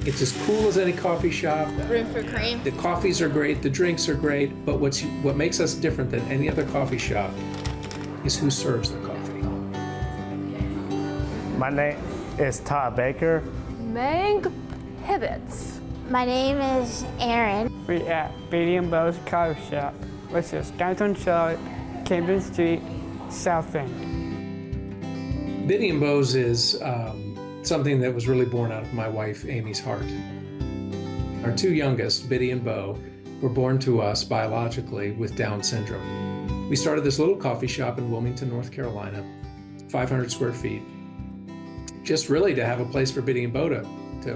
It's as cool as any coffee shop. Room for cream. The coffees are great, the drinks are great, but what makes us different than any other coffee shop is who serves the coffee. My name is Todd Baker. Meg Hibbets. My name is Aaron. We're at Bitty and Beaus Coffee Shop, which is downtown Charlotte, Camden Street, SouthEnd. Bitty and Beaus is something that was really born out of my wife, Amy's heart. Our two youngest, Bitty and Beau, were born to us biologically with Down syndrome. We started this little coffee shop in Wilmington, North Carolina, 500 square feet, just really to have a place for Bitty and Beau to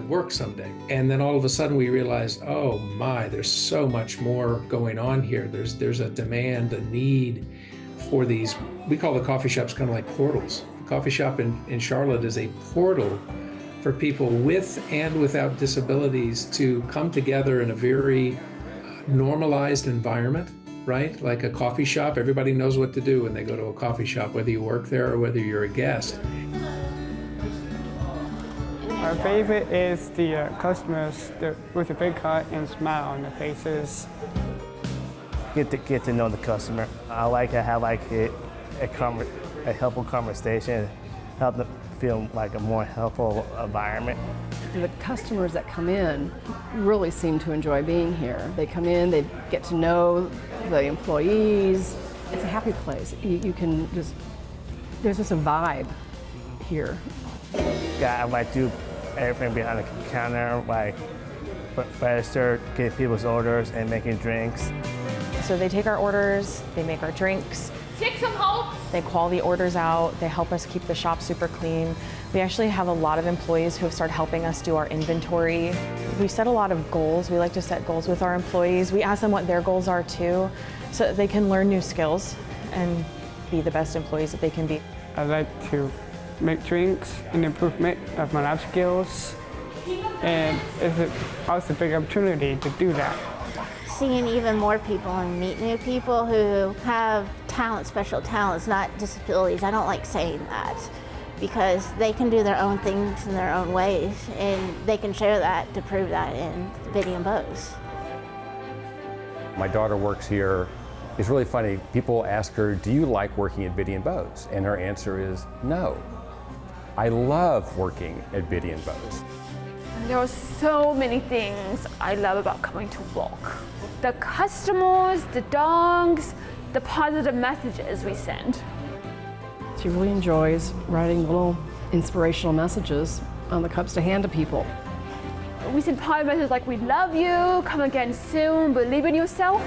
work someday. And then all of a sudden we realized, oh my, there's so much more going on here. There's a demand, a need for these, we call the coffee shops kind of like portals. The coffee shop in Charlotte is a portal for people with and without disabilities to come together in a very normalized environment, right? Like a coffee shop, everybody knows what to do when they go to a coffee shop, whether you work there or whether you're a guest. Our favorite is the customers with a big heart and smile on their faces. Get to know the customer. I like to have like a helpful conversation, help them feel like a more helpful environment. The customers that come in really seem to enjoy being here. They come in, they get to know the employees. It's a happy place. You can just, there's just a vibe here. Yeah, I might do everything behind the counter, like register, get people's orders, and making drinks. So they take our orders, they make our drinks. Take some home. They call the orders out, they help us keep the shop super clean. We actually have a lot of employees who have started helping us do our inventory. We set a lot of goals. We like to set goals with our employees. We ask them what their goals are too, so that they can learn new skills and be the best employees that they can be. I like to make drinks and improvement of my life skills, and it's also a big opportunity to do that. Seeing even more people and meet new people who have talent, special talents, not disabilities. I don't like saying that because they can do their own things in their own ways, and they can share that to prove that in Bitty and Beaus. My daughter works here. It's really funny. People ask her, do you like working at Bitty and Beaus? And her answer is no. I love working at Bitty and Beaus. There are so many things I love about coming to work. The customers, the dogs, the positive messages we send. She really enjoys writing little inspirational messages on the cups to hand to people. We send positive messages like, we love you, come again soon, believe in yourself.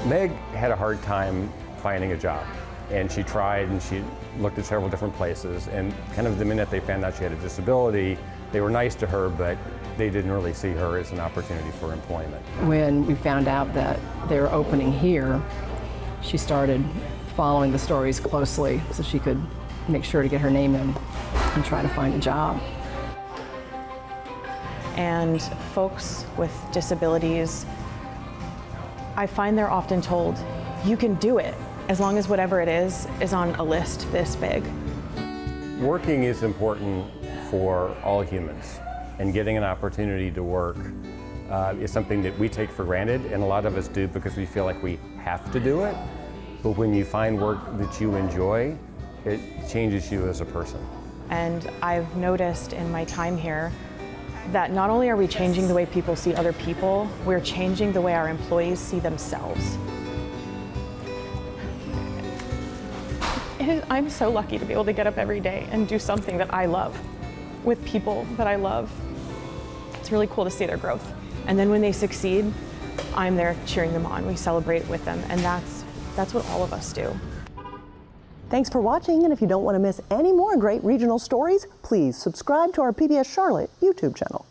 Meg had a hard time finding a job, and she tried and she looked at several different places, and kind of the minute they found out she had a disability, they were nice to her, but they didn't really see her as an opportunity for employment. When we found out that they were opening here, she started following the stories closely so she could make sure to get her name in and try to find a job. And folks with disabilities, I find they're often told, you can do it, as long as whatever it is on a list this big. Working is important for all humans, and getting an opportunity to work is something that we take for granted, and a lot of us do because we feel like we have to do it. But when you find work that you enjoy, it changes you as a person. And I've noticed in my time here that not only are we changing the way people see other people, we're changing the way our employees see themselves. I'm so lucky to be able to get up every day and do something that I love with people that I love. It's really cool to see their growth. And then when they succeed, I'm there cheering them on. We celebrate with them, and that's what all of us do. Thanks for watching, and if you don't want to miss any more great regional stories, please subscribe to our PBS Charlotte YouTube channel.